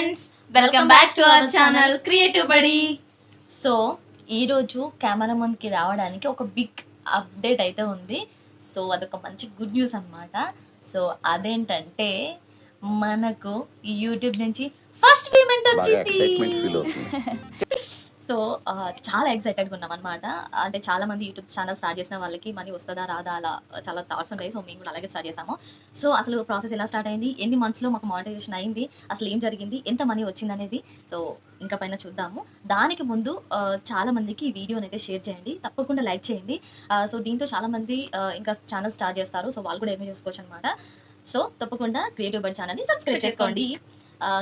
Friends, welcome back to our channel Creative Buddy. So ఈరోజు camera ముందుకి రావడానికి ఒక బిగ్ అప్డేట్ అయితే ఉంది. సో అదొక మంచి గుడ్ న్యూస్ అన్నమాట. సో అదేంటంటే మనకు యూట్యూబ్ నుంచి ఫస్ట్ పేమెంట్ వచ్చింది. సో చాలా ఎక్సైటెడ్గా ఉన్నాం అనమాట. అంటే చాలా మంది యూట్యూబ్ ఛానల్ స్టార్ట్ చేసిన వాళ్ళకి మనీ వస్తుందా రాదా అలా చాలా థాట్స్ ఉంటాయి. సో మేము కూడా అలాగే స్టార్ట్ చేసాము. సో అసలు ప్రాసెస్ ఎలా స్టార్ట్ అయింది, ఎన్ని మంత్స్లో మాకు మానిటైజేషన్ అయింది, అసలు ఏం జరిగింది, ఎంత మనీ వచ్చింది అనేది సో ఇంకా పైన చూద్దాము. దానికి ముందు చాలా మందికి ఈ వీడియోని అయితే షేర్ చేయండి, తప్పకుండా లైక్ చేయండి. సో దీంతో చాలా మంది ఇంకా ఛానల్ స్టార్ట్ చేస్తారు. సో వాళ్ళు కూడా ఏమీ చేసుకోవచ్చు అనమాట. సో తప్పకుండా క్రియేటివ్ బర్డ్ ఛానల్ని సబ్స్క్రైబ్ చేసుకోండి.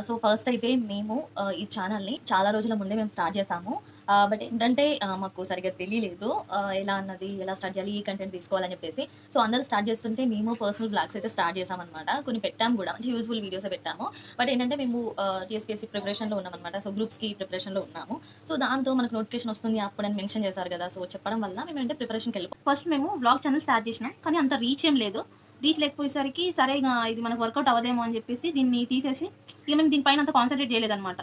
సో ఫస్ట్ అయితే మేము ఈ ఛానల్ని చాలా రోజుల ముందే మేము స్టార్ట్ చేసాము. బట్ ఏంటంటే మాకు సరిగ్గా తెలియలేదు ఎలా అన్నది, ఎలా స్టార్ట్ చేయాలి, ఈ కంటెంట్ తీసుకోవాలని చెప్పేసి. సో అందరూ స్టార్ట్ చేస్తుంటే మేము పర్సనల్ బ్లాగ్స్ అయితే స్టార్ట్ చేసామన్నమాట. కొన్ని పెట్టాము కూడా, మంచి యూజ్ఫుల్ వీడియోస్ పెట్టాము. బట్ ఏంటంటే మేము టీఎస్పీఎస్సీ ప్రిపరేషన్లో ఉన్నామన్నమాట. సో గ్రూప్స్కి ప్రిపరేషన్లో ఉన్నాము. సో దాంతో మనకు నోటిఫికేషన్ వస్తుంది అప్పుడని మెన్షన్ చేశారు కదా. సో చెప్పడం వల్ల మేము అంటే ప్రిపరేషన్కి వెళ్ళిపోయాం. ఫస్ట్ మేము బ్లాగ్ ఛానల్ స్టార్ట్ చేసినాం, కానీ అంత రీచ్ ఏం లేదు. రీచ్ లేకపోయేసరికి సరే ఇది మనకు వర్కౌట్ అవ్వదేమో అని చెప్పేసి దీన్ని తీసేసి ఇక మేము దీనిపైన అంత కాన్సన్ట్రేట్ చేయలేదన్నమాట.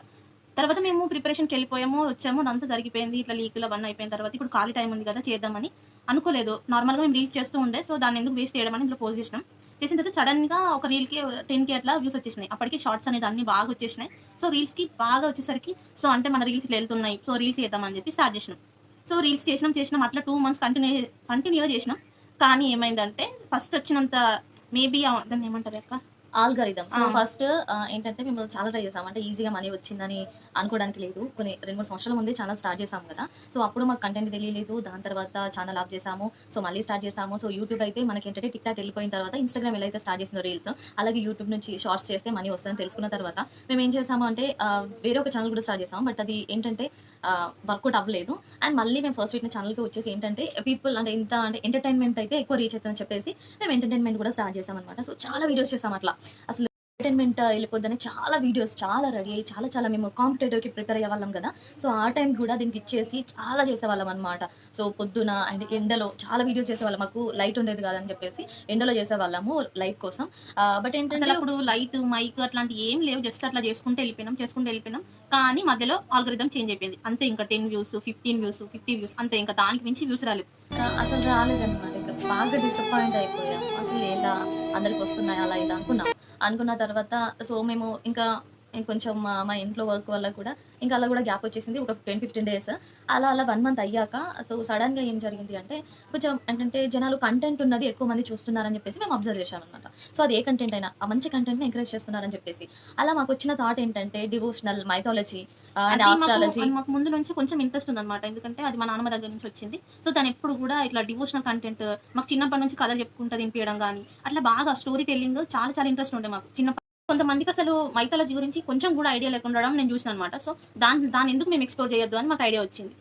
తర్వాత మేము ప్రిపరేషన్కి వెళ్ళిపోయాము, వచ్చాము, అదంతా జరిగిపోయింది. ఇట్లా లీకులు అవన్నీ అయిపోయిన తర్వాత ఇప్పుడు ఖాళీ టైం ఉంది కదా చేద్దామని అనుకోలేదు. నార్మల్గా మేము రీల్స్ చేస్తూ ఉండే, సో దాన్ని ఎందుకు వేస్ట్ చేయడం అని ఇందులో పోస్ట్ చేసినాం. చేసిన తర్వాత సడన్గా ఒక రీల్కి 10K అట్లా వ్యూస్ వచ్చేసినాయి. అప్పటికి షార్ట్స్ అనేది అన్ని బాగా వచ్చేసినాయి. సో రీల్స్కి బాగా వచ్చేసరికి సో అంటే మన రీల్స్ వెళ్తున్నాయి, సో రీల్స్ చేద్దామని చెప్పి స్టార్ట్ చేసినాం. సో రీల్స్ చేసినాం అట్లా 2 months కంటిన్యూగా చేసినాం. కానీ ఏమైందంటే ఫస్ట్ వచ్చినంత మేబీ దాన్ని ఏమంటారు అక్క, ఆల్గరిథం. సో ఫస్ట్ ఏంటంటే మేము చాలా ట్రై చేసాం, అంటే ఈజీగా మనీ వచ్చిందని అనుకోవడానికి లేదు. కొన్ని 2-3 సంవత్సరాల ముందే ఛానల్ స్టార్ట్ చేసాము కదా. సో అప్పుడు మాకు కంటెంట్ తెలియలేదు. దాని తర్వాత ఛానల్ ఆఫ్ చేసాము. సో మళ్ళీ స్టార్ట్ చేసాము. సో యూట్యూబ్ అయితే మనకి ఏంటంటే టిక్ టాక్ వెళ్ళిపోయిన తర్వాత ఇన్స్టాగ్రామ్ ఎలా అయితే స్టార్ట్ చేసిందో రీల్స్, అలాగే యూట్యూబ్ నుంచి షార్ట్స్ చేస్తే మనీ వస్తుందని తెలుసుకున్న తర్వాత మేము ఏం చేసాము అంటే వేరే ఒక ఛానల్ కూడా స్టార్ట్ చేసాము. బట్ అది ఏంటంటే వర్కౌట్ అవ్వలేదు. అండ్ మళ్ళీ మేము ఫస్ట్ పెట్టిన ఛానల్కి వచ్చేసి ఏంటంటే పీపుల్ అంటే ఇంత అంటే ఎంటర్టైన్మెంట్ అయితే ఎక్కువ రీచ్ అవుతుందని చెప్పేసి మేము ఎంటర్టైన్మెంట్ కూడా స్టార్ట్ చేసామన్నమాట. సో చాలా వీడియోస్ చేసాం అట్లా. అసలు ఎంటర్టైన్మెంట్ వెళ్ళిపోద్దని చాలా వీడియోస్ చాలా రెడీ అయ్యి చాలా మేము కాంపిటేటివ్కి ప్రిపేర్ అయ్యే వాళ్ళం కదా. సో ఆ టైం కూడా దీనికి ఇచ్చేసి చాలా చేసేవాళ్ళం అనమాట. సో పొద్దున అండ్ ఎండలో చాలా వీడియోస్ చేసేవాళ్ళం. మాకు లైట్ ఉండేది కాదని చెప్పేసి ఎండలో చేసేవాళ్ళము లైట్ కోసం. బట్ ఏంటంటే అప్పుడు లైట్ మైక్ అట్లాంటి ఏం లేవు, జస్ట్ అట్లా చేసుకుంటూ వెళ్ళిపోయినాం. కానీ మధ్యలో ఆల్గరిథం చేంజ్ అయిపోయింది అంతే. ఇంకా 10 views 15 views 50 views అంతే, ఇంకా దానికి మించి వ్యూస్ రాలేదు. అసలు రాలేదన్నమాట. ఇంకా బాగా డిసప్పాయింట్ అయిపోయాం. అసలు ఎలా అందరికి వస్తున్నాయి అలా ఇలా అనుకున్న తర్వాత సో మేము ఇంకా కొంచెం మా ఇంట్లో వర్క్ వల్ల కూడా ఇంకా అలా కూడా గ్యాప్ వచ్చేసింది. ఒక 10-15 days అలా 1 month అయ్యాక సో సడన్గా ఏం జరిగింది అంటే కొంచెం ఏంటంటే జనాలు కంటెంట్ ఉన్నది ఎక్కువ మంది చూస్తున్నారని చెప్పేసి మేము అబ్జర్వ్ చేశామన్నమాట. సో అది ఏ కంటెంట్ అయినా ఆ మంచి కంటెంట్ని ఎంకరేజ్ చేస్తున్నారని చెప్పేసి అలా మాకు వచ్చిన థాట్ ఏంటంటే డివోషనల్, మైథాలజీ అండ్ ఆస్ట్రాలజీ. మాకు ముందు నుంచి కొంచెం ఇంట్రెస్ట్ ఉందన్నమాట, ఎందుకంటే అది మా నాన్నమ్మ దగ్గర నుంచి వచ్చింది. సో దాని ఎప్పుడు కూడా ఇట్లా డివోషనల్ కంటెంట్ మాకు చిన్నప్పటి నుంచి కథలు చెప్పుకుంటూ తినిపించడం కానీ అట్లా బాగా స్టోరీ టెల్లింగ్ చాలా ఇంట్రెస్ట్ ఉండే మాకు చిన్న. కొంతమందికి అసలు మైథాలజీ గురించి కొంచెం కూడా ఐడియా లేకుండా నేను చూసిన అనమాట. సో దాన్ని ఎందుకు మేము ఎక్స్ప్లోర్ చేయొద్దు అని మాకు ఐడియా వచ్చింది.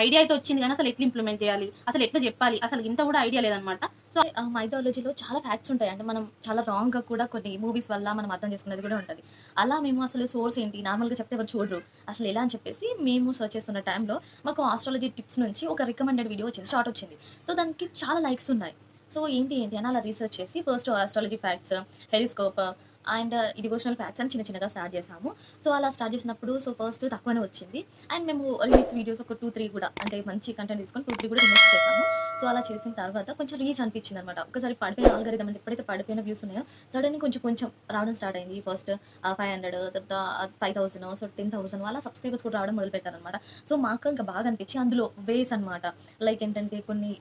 ఐడియా అయితే వచ్చింది కానీ అసలు ఎట్లా ఇంప్లిమెంట్ చేయాలి, అసలు ఎట్లా చెప్పాలి, అసలు ఇంత కూడా ఐడియా లేదనమాట. సో మైథాలజీలో చాలా ఫ్యాక్ట్స్ ఉంటాయి, అంటే మనం చాలా రాంగ్గా కూడా కొన్ని మూవీస్ వల్ల మనం అర్థం చేసుకునేది కూడా ఉంటుంది. అలా మేము అసలు సోర్స్ ఏంటి, నార్మల్గా చెప్తే ఎవరు చూడరు అసలు ఎలా అని చెప్పేసి మేము సర్చ్ చేస్తున్న టైంలో మాకు ఆస్ట్రాలజీ టిప్స్ నుంచి ఒక రికమెండెడ్ వీడియో స్టార్ట్ వచ్చింది. సో దానికి చాలా లైక్స్ ఉన్నాయి. సో ఏంటి అని అలా రీసెర్చ్ చేసి first astrology facts, horoscope and devotional facts అని చిన్నగా స్టార్ట్ చేసాము. సో అలా స్టార్ట్ చేసినప్పుడు సో ఫస్ట్ తక్కువనే వచ్చింది. అండ్ మేము రిమిక్స్ వీడియోస్ ఒక 2-3 కూడా అంటే మంచి కంటెంట్ తీసుకొని 2-3 కూడా రిమిక్స్ చేసాము. సో అలా చేసిన తర్వాత కొంచెం రీచ్ అనిపించింది అనమాట. ఒకసారి పడిపోయిన ఆల్గరిథం అంటే ఎప్పుడైతే పడిపోయిన వ్యూస్ ఉన్నాయో సడన్గా కొంచెం రావడం స్టార్ట్ అయింది. ఫస్ట్ 500, తర్వాత 5000, సో 10,000 అలా సబ్స్క్రైబర్స్ కూడా రావడం మొదలుపెట్టారనమాట. సో మాకు ఇంకా బాగా అనిపించి అందులో వేస్ అనమాట, లైక్ ఏంటంటే కొన్ని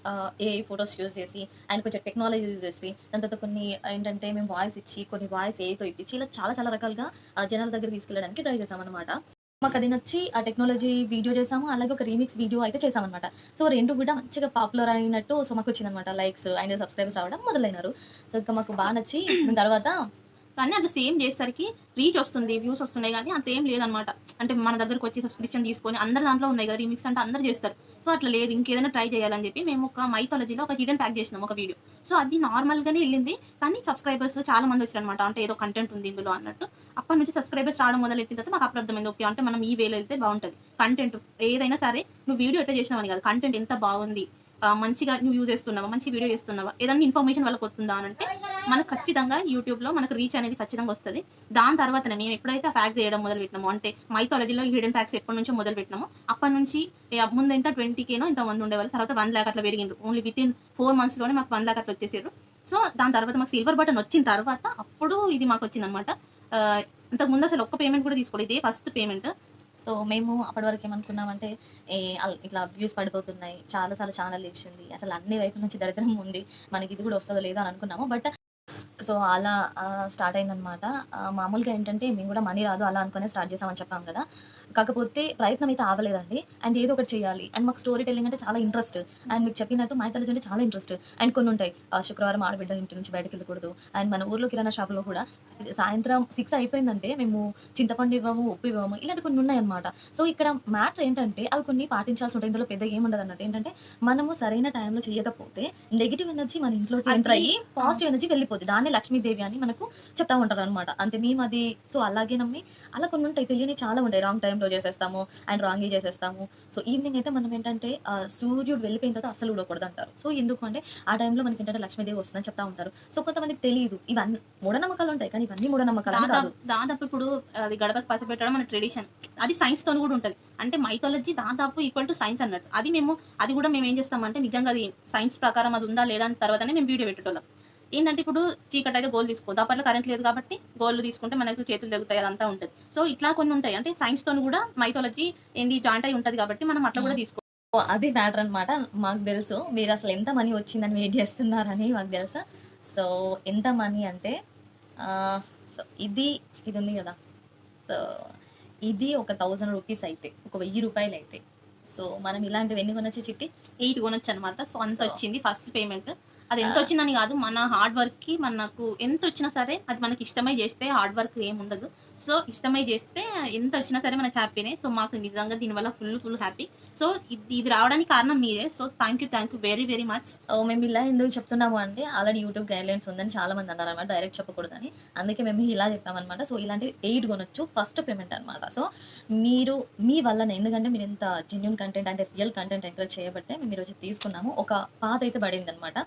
ఏఐ ఫొటోస్ యూజ్ చేసి అండ్ కొంచెం టెక్నాలజీ యూజ్ చేసి దాని తర్వాత కొన్ని ఏంటంటే మేము వాయిస్ ఇచ్చి కొన్ని వాయిస్ ఏఐతో ఇప్పించి ఇలా చాలా రకాలుగా జనాల దగ్గర తీసుకెళ్ళడానికి ట్రై చేసామన్నమాట. మాకు అది నచ్చి ఆ టెక్నాలజీ వీడియో చేసాము, అలాగే ఒక రీమిక్స్ వీడియో అయితే చేసామన్నమాట. సో 2 కూడా మంచిగా పాపులర్ అయినట్టు సో మాకు వచ్చిందనమాట. లైక్స్ అండ్ సబ్స్క్రైబర్స్ రావడం మొదలైనారు. సో ఇంకా మాకు బాగా నచ్చి తర్వాత కానీ అట్లా సేమ్ చేసేసరికి రీచ్ వస్తుంది, వ్యూస్ వస్తున్నాయి, కానీ అంత ఏం లేదనమాట. అంటే మన దగ్గరకు వచ్చి సబ్స్క్రిప్షన్ తీసుకొని అందరి దాంట్లో ఉన్నాయి కదా రీమిక్స్ అంటే అందరు చేస్తారు. సో అట్లా లేదు, ఇంకేదైనా ట్రై చేయాలని చెప్పి మేము ఒక మైథాలజీలో ఒక హిడెన్ ప్యాక్ చేసినాం ఒక వీడియో. సో అది నార్మల్గానే వెళ్ళింది, కానీ సబ్స్క్రైబర్స్ చాలా మంది వచ్చారనమాట. అంటే ఏదో కంటెంట్ ఉంది ఇందులో అన్నట్టు. అప్పటి నుంచి సబ్స్క్రైబర్స్ రావడం మొదలెట్టిన తర్వాత మాకు అప్పుడు అర్థమైంది, ఓకే అంటే మనం ఈ వేలో వెళ్తే బాగుంటుంది. కంటెంట్ ఏదైనా సరే నువ్వు వీడియో ఎట్లా చేసినావని కాదు, కంటెంట్ ఎంత బాగుంది, మంచిగా నువ్వు యూజ్ చేస్తున్నావా, మంచి వీడియో చేస్తున్నావా, ఏదైనా ఇన్ఫర్మేషన్ వాళ్ళకి వస్తుందా అని అంటే మనకు ఖచ్చితంగా యూట్యూబ్లో మనకు రీచ్ అనేది ఖచ్చితంగా వస్తుంది. దాని తర్వాతనే మేము ఎప్పుడైతే ఆ ఫ్యాక్స్ చేయడం మొదలు పెట్టినామో, అంటే మైథాలజీలో హిడెన్ ఫ్యాక్స్ ఎప్పటి నుంచో మొదలు పెట్టినామో అప్పటి నుంచి ముందు ఎంత 20Kనో ఇంతమంది ఉండేవాళ్ళు, తర్వాత 1,00,000 అట్లా పెరిగిండ్రు. ఓన్లీ విత్ ఇన్ 4 monthsలోనే మాకు 1,00,000 అట్లా వచ్చేసారు. సో దాని తర్వాత మాకు సిల్వర్ బటన్ వచ్చిన తర్వాత అప్పుడు ఇది మాకు వచ్చిందనమాట. ఇంతకుముందు అసలు ఒక్క పేమెంట్ కూడా తీసుకోలేదు, ఇదే ఫస్ట్ పేమెంట్. సో మేము అప్పటి వరకు ఏమనుకున్నామంటే ఇట్లా వ్యూస్ పడిపోతున్నాయి, చాలా సార్లు ఛానల్ ఇచ్చింది, అసలు అన్ని వైపుల నుంచి దరిద్రం ఉంది, మనకి ఇది కూడా వస్తుందో లేదో అని అనుకున్నాము. బట్ సో అలా స్టార్ట్ అయిందనమాట. మామూలుగా ఏంటంటే మేము కూడా మనీ రాదు అలా అనుకునే స్టార్ట్ చేసామని చెప్పాం కదా. కాకపోతే ప్రయత్నం అయితే ఆగలేదండి. అండ్ ఏదో ఒకటి చేయాలి. అండ్ మాకు స్టోరీ టెల్లింగ్ అంటే చాలా ఇంట్రెస్ట్. అండ్ మీకు చెప్పినట్టు మైథాలజీ అంటే చాలా ఇంట్రెస్ట్. అండ్ కొన్ని ఉంటాయి, శుక్రవారం ఆడబిడ్డ ఇంటి నుంచి బయటకు వెళ్ళకూడదు. అండ్ మన ఊర్లో కిరాణా షాప్లో కూడా సాయంత్రం 6 అయిపోయిందంటే మేము చింతపండు ఇవ్వము, ఉప్పు ఇవ్వము, ఇలాంటి కొన్ని ఉన్నాయన్నమాట. సో ఇక్కడ మ్యాటర్ ఏంటంటే అవి కొన్ని పాటించాల్సి ఉంటాయి. ఇందులో పెద్దగా ఏముండదు అన్నట్టు. ఏంటంటే మనము సరైన టైంలో చేయకపోతే నెగిటివ్ ఎనర్జీ మన ఇంట్లోకి ఎంటర్ అయ్యి పాజిటివ్ ఎనర్జీ వెళ్ళిపోతుంది. దాన్ని లక్ష్మీదేవి అని మనకు చెప్తా ఉంటారు అనమాట. అంతే మేము అది సో అలాగే నమ్మి అలా కొన్ని ఉంటాయి, తెలియని చాలా ఉంటాయి. రాంగ్ టైంలో చేసేస్తాము అండ్ రాంగ్ చేసేస్తాము. సో ఈవినింగ్ అయితే మనం ఏంటంటే సూర్యుడు వెళ్ళిపోయిన తర్వాత అసలు ఉడకూడదు అంటారు. సో ఎందుకు అంటే ఆ టైంలో మనకి ఏంటంటే లక్ష్మీదేవి వస్తుందని చెప్తా ఉంటారు. సో కొంతమందికి తెలియదు, ఇవన్నీ మూఢనమ్మకాలు ఉంటాయి, కానీ ఇవన్నీ మూఢనమ్మకాలు అని కాదు. దాదాపు ఇప్పుడు అది గడపకి పసి పెట్టడం మన ట్రెడిషన్, అది సైన్స్ తో కూడా ఉంటుంది. అంటే మైథాలజీ దాదాపు ఈక్వల్ టు సైన్స్ అన్నట్టు. అది కూడా మేము ఏం చేస్తామంటే నిజంగా అది సైన్స్ ప్రకారం అది ఉందా లేదా అని తర్వాతనే మేము వీడియో పెట్టేటోళ్ళం. ఏంటంటే ఇప్పుడు చీకటి అయితే గోల్డ్ తీసుకోవద్దు, అప్పట్లో కరెంట్ లేదు కాబట్టి గోల్డ్ తీసుకుంటే మనకు చేతులు తెగుతాయి, అదంతా ఉంటుంది. సో ఇట్లా కొన్ని ఉంటాయి, అంటే సైన్స్ తో కూడా మైథాలజీ ఏంది జాయింట్ అయి ఉంటుంది కాబట్టి మనం అట్లా కూడా తీసుకో. సో అది మ్యాటర్ అనమాట. మాకు తెలుసు మీరు అసలు ఎంత మనీ వచ్చిందని వెయిట్ చేస్తున్నారని మాకు తెలుసు. సో ఎంత మనీ అంటే సో ఇది ఉంది కదా. సో ఇది ఒక 1000 రూపీస్ అయితే, ఒక 1000 రూపాయలు అయితే, సో మనం ఇలాంటివి ఎన్ని కొనొచ్చు చిట్టి? 8 కొనొచ్చు అనమాట. సో అంత So, వచ్చింది ఫస్ట్ పేమెంట్. అది ఎంత వచ్చిందని కాదు, మన హార్డ్ వర్క్ కి మనకు ఎంత వచ్చినా సరే అది మనకి ఇష్టమై చేస్తే హార్డ్ వర్క్ ఏమి ఉండదు. సో ఇష్టమై చేస్తే ఎంత వచ్చినా సరే మనకు హ్యాపీనే. సో మాకు నిజంగా దీనివల్ల ఫుల్ హ్యాపీ. సో ఇది రావడానికి కారణం మీరే. So thank you very very much. మేము ఇలా ఎందుకు చెప్తున్నాము అంటే ఆల్రెడీ యూట్యూబ్ గైడ్లైన్స్ ఉందని చాలా మంది అన్నారు అనమాట, డైరెక్ట్ చెప్పకూడదని. అందుకే మేము ఇలా చెప్పామన్నమాట. సో ఇలాంటివి 8 కొనొచ్చు, ఫస్ట్ పేమెంట్ అనమాట. సో మీరు మీ వల్లనే, ఎందుకంటే మీరు ఎంత జెన్యున్ కంటెంట్ అంటే రియల్ కంటెంట్ ఎంకరేజ్ చేయబట్టే మేము ఈరోజు తీసుకున్నాము. ఒక పాత అయితే పడింది అనమాట.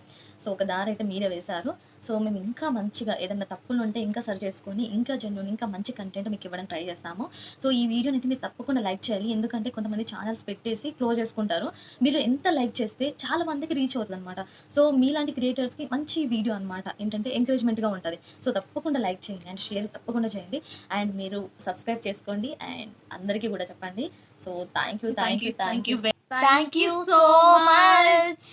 సో ఒక దారి అయితే మీరే వేశారు. సో మేము ఇంకా మంచిగా ఏదైనా తప్పులు ఉంటే ఇంకా సరి చేసుకొని ఇంకా జెన్యున్ ఇంకా మంచి కంటెంట్ మీకు ఇవ్వడానికి ట్రై చేస్తాము. సో ఈ వీడియోని అయితే మీరు తప్పకుండా లైక్ చేయాలి, ఎందుకంటే కొంతమంది ఛానల్స్ పెట్టేసి క్లోజ్ చేసుకుంటారు. మీరు ఎంత లైక్ చేస్తే చాలా మందికి రీచ్ అవుతుంది అనమాట. సో మీలాంటి క్రియేటర్స్కి మంచి వీడియో అనమాట, ఏంటంటే ఎంకరేజ్మెంట్గా ఉంటుంది. సో తప్పకుండా లైక్ చేయండి అండ్ షేర్ తప్పకుండా చేయండి. అండ్ మీరు సబ్స్క్రైబ్ చేసుకోండి అండ్ అందరికీ కూడా చెప్పండి. So thank you so much.